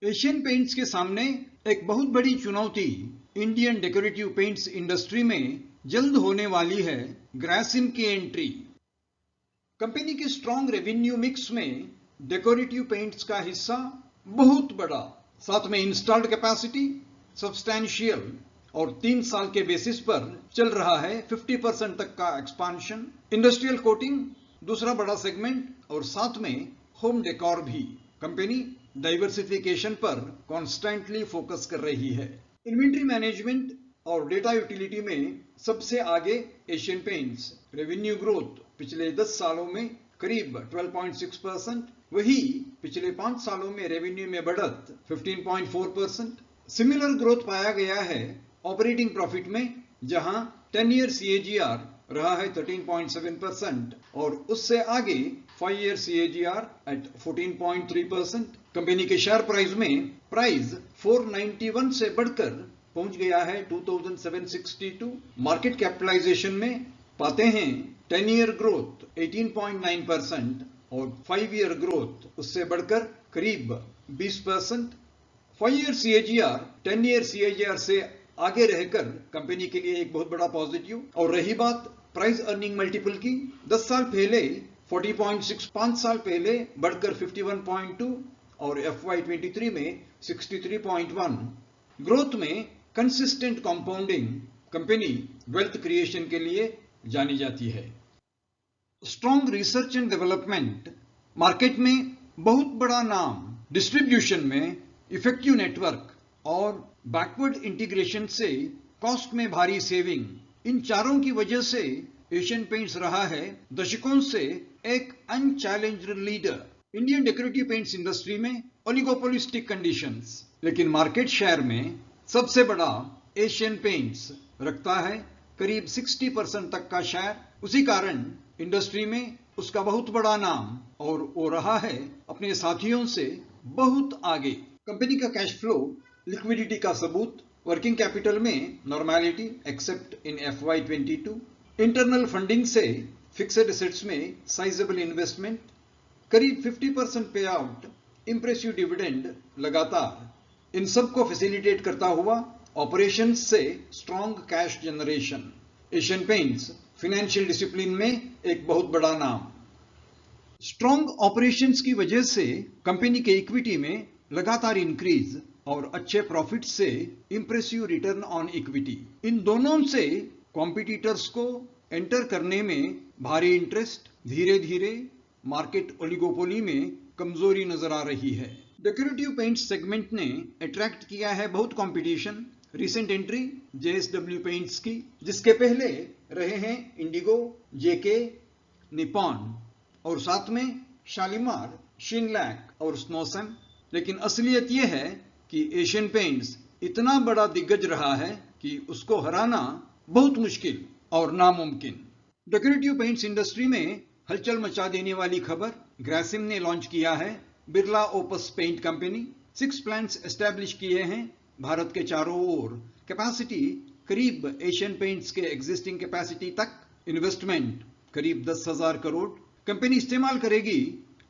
Asian Paints के सामने एक बहुत बड़ी चुनौती इंडियन डेकोरेटिव पेंट्स इंडस्ट्री में जल्द होने वाली है ग्रासिम की एंट्री। कंपनी की स्ट्रॉन्ग रेवेन्यू मिक्स में डेकोरेटिव पेंट्स का हिस्सा बहुत बड़ा, साथ में इंस्टॉल्ड कैपेसिटी सब्सटैंशियल और 3 साल के बेसिस पर चल रहा है 50% तक का एक्सपांशन। इंडस्ट्रियल कोटिंग दूसरा बड़ा सेगमेंट और साथ में होम डेकोर भी। कंपनी डाइवर्सिफिकेशन पर कॉन्स्टेंटली फोकस कर रही है। इन्वेंट्री मैनेजमेंट और डेटा यूटिलिटी में सबसे आगे एशियन पेंट्स। रेवेन्यू ग्रोथ पिछले 10 सालों में करीब 12.6%, वही पिछले 5 सालों में रेवेन्यू में बढ़त 15.4%। सिमिलर ग्रोथ पाया गया है ऑपरेटिंग प्रॉफिट में, जहां 10 ईयर CAGR रहा है 13.7% और उससे आगे 5 ईयर CAGR एट 14.3%। कंपनी के शेयर प्राइस में प्राइस 491 से बढ़कर पहुंच गया है 2762। मार्केट कैपिटलाइजेशन में पाते हैं 10 ईयर ग्रोथ 18.9% और 5 ईयर ग्रोथ उससे बढ़कर करीब 20%। 5 ईयर CAGR 10 ईयर CAGR से आगे रहकर कंपनी के लिए एक बहुत बड़ा पॉजिटिव। और रही बात प्राइस अर्निंग मल्टीपल की, 10 साल पहले 40.6, 5 साल पहले बढ़कर 51.2 और FY23 में 63.1। ग्रोथ में consistent compounding company wealth creation के लिए जानी जाती है। Strong research and development, market में बहुत बड़ा नाम, डिस्ट्रीब्यूशन में इफेक्टिव नेटवर्क और बैकवर्ड इंटीग्रेशन से कॉस्ट में भारी सेविंग, इन चारों की वजह से एशियन पेंट्स रहा है दशकों से एक unchallenged leader. Indian decorative paints industry में ओलिगोपोलिस्टिक कंडीशंस, लेकिन मार्केट शेयर में सबसे बड़ा एशियन पेंट्स रखता है करीब 60% तक का शेयर। उसी कारण इंडस्ट्री में उसका बहुत बड़ा नाम और वो रहा है अपने साथियों से बहुत आगे। कंपनी का कैश फ्लो लिक्विडिटी का सबूत, वर्किंग कैपिटल में नॉर्मैलिटी एक्सेप्ट इन FY22, इंटरनल फंडिंग से फिक्स्ड एसेट्स में साइजेबल इन्वेस्टमेंट, करीब 50% पे आउट, इंप्रेसिव डिविडेंड लगातार, इन सब को फैसिलिटेट करता हुआ ऑपरेशंस से strong cash generation. Asian paints financial discipline में एक बहुत बड़ा नाम। स्ट्रॉन्ग ऑपरेशंस की वजह से कंपनी के इक्विटी में लगातार इंक्रीज और अच्छे प्रॉफिट से इंप्रेसिव रिटर्न ऑन इक्विटी, इन दोनों से कॉम्पिटिटर्स को एंटर करने में भारी इंटरेस्ट, धीरे धीरे मार्केट ओलिगोपोली में कमजोरी नजर आ रही है। डेकोरेटिव पेंट सेगमेंट ने अट्रैक्ट किया है बहुत competition. Recent entry JSW paints की, जिसके पहले रहे हैं इंडिगो, JK, निपॉन और साथ में शालीमार, शिनलैक और स्नोसम। लेकिन असलियत यह है कि एशियन पेंट्स इतना बड़ा दिग्गज रहा है कि उसको हराना बहुत मुश्किल और नामुमकिन। डेकोरेटिव पेंट्स इंडस्ट्री में हलचल मचा देने वाली खबर, ग्रासिम ने लॉन्च किया है Birla Opus paint company. 6 plants establish किए हैं भारत के चारों ओर। कैपेसिटी करीब एशियन पेंट्स के एग्जिस्टिंग कैपेसिटी तक, इन्वेस्टमेंट करीब 10,000 करोड़। कंपनी इस्तेमाल करेगी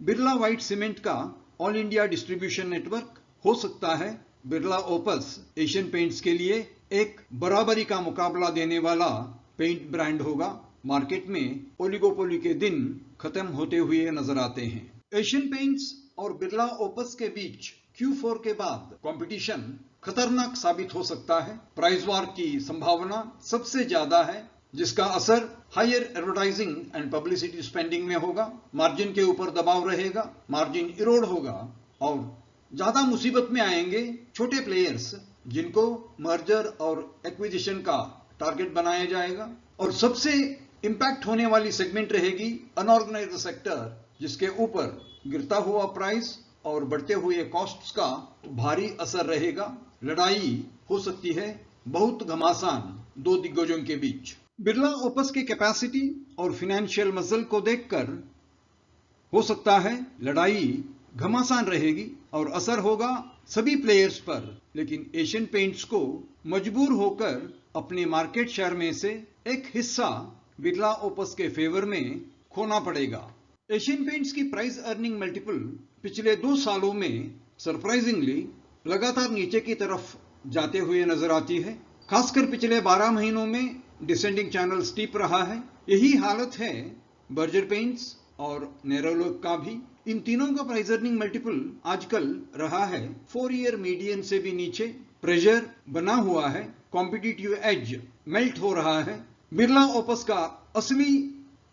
बिरला व्हाइट सीमेंट का ऑल इंडिया डिस्ट्रीब्यूशन नेटवर्क। हो सकता है बिरला ओपस एशियन पेंट्स के लिए एक बराबरी का मुकाबला देने वाला पेंट ब्रांड होगा। मार्केट में ओलिगोपोली के दिन खत्म होते हुए नजर आते हैं। एशियन पेंट्स और बिरला ओपस के बीच Q4 के बाद कंपटीशन खतरनाक साबित हो सकता है। प्राइस वार की संभावना सबसे ज्यादा है, जिसका असर higher advertising and publicity spending में होगा। मार्जिन के ऊपर दबाव रहेगा, मार्जिन इरोड होगा और ज्यादा मुसीबत में आएंगे छोटे प्लेयर्स, जिनको मर्जर और एक्विजिशन का टारगेट बनाया जाएगा। और सबसे इंपैक्ट होने वाली सेगमेंट रहेगी अनऑर्गेनाइज्ड सेक्टर, जिसके ऊपर गिरता हुआ प्राइस और बढ़ते हुए कॉस्ट्स का भारी असर रहेगा। लड़ाई हो सकती है बहुत घमासान दो दिग्गजों के बीच। बिरला ओपस के कैपेसिटी और फाइनेंशियल मसल को देखकर हो सकता है लड़ाई घमासान रहेगी और असर होगा सभी प्लेयर्स पर, लेकिन एशियन पेंट्स को मजबूर होकर अपने मार्केट शेयर में से एक हिस्सा बिरला ओपस के फेवर में खोना पड़ेगा। एशियन पेंट्स की प्राइस अर्निंग मल्टीपल पिछले 2 सालों में सरप्राइजिंगली लगातार नीचे की तरफ जाते हुए नजर आती है। खासकर पिछले 12 महीनों में डिसेंडिंग चैनल स्टीप रहा है। यही हालत है बर्जर पेंट्स और नेरोलॉक का भी। इन तीनों का प्राइस अर्निंग मल्टीपल आजकल रहा है 4 ईयर मीडियन से भी नीचे। प्रेशर बना हुआ है, कॉम्पिटिटिव एज मेल्ट हो रहा है। बिरला ओपस का असली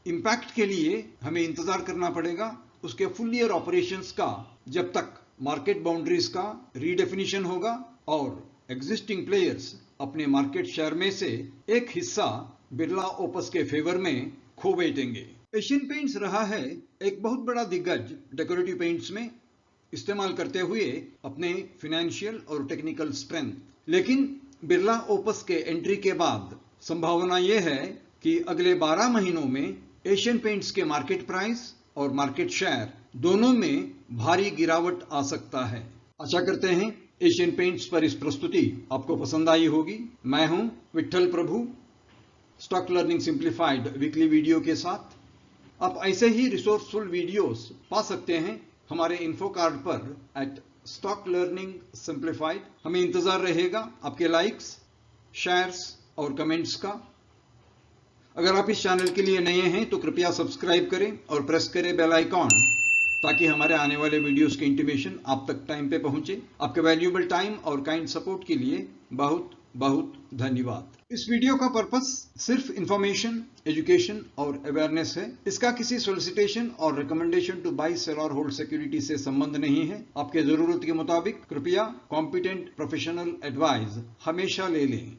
इंपैक्ट के लिए हमें इंतजार करना पड़ेगा उसके फुल ईयर ऑपरेशंस का, जब तक मार्केट बाउंड्रीज का रीडेफिनिशन होगा और एग्जिस्टिंग प्लेयर्स अपने मार्केट शेयर में से एक हिस्सा बिरला ओपस के फेवर में खो बैठेंगे। एशियन पेंट्स रहा है एक बहुत बड़ा दिग्गज डेकोरेटिव पेंट्स में, इस्तेमाल करते हुए अपने फाइनेंशियल और टेक्निकल स्ट्रेंथ। लेकिन बिरला ओपस के एंट्री के बाद संभावना यह है कि अगले 12 महीनों में एशियन पेंट्स के मार्केट प्राइस और मार्केट शेयर दोनों में भारी गिरावट आ सकता है। आशा करते हैं एशियन पेंट्स पर इस प्रस्तुति आपको पसंद आई होगी। मैं हूं Vitthal Prabhu, stock learning simplified weekly video के साथ। आप ऐसे ही रिसोर्सफुल वीडियोस पा सकते हैं हमारे इन्फो कार्ड पर @स्टॉक लर्निंग सिंप्लीफाइड। हमें इंतजार रहेगा आपके लाइक्स, शेयर्स और कमेंट्स का। अगर आप इस चैनल के लिए नए हैं तो कृपया सब्सक्राइब करें और प्रेस करें बेल आइकॉन, ताकि हमारे आने वाले वीडियोस के इंटीमेशन आप तक टाइम पे पहुंचे। आपके वैल्यूएबल टाइम और काइंड सपोर्ट के लिए बहुत बहुत धन्यवाद। इस वीडियो का पर्पस सिर्फ इंफॉर्मेशन, एजुकेशन और अवेयरनेस है। इसका किसी सोलिसिटेशन और रिकमेंडेशन टू बाय, सेल और होल्ड सिक्योरिटी से संबंध नहीं है। आपके जरूरत के मुताबिक कृपया कॉम्पिटेंट प्रोफेशनल एडवाइस हमेशा ले लें।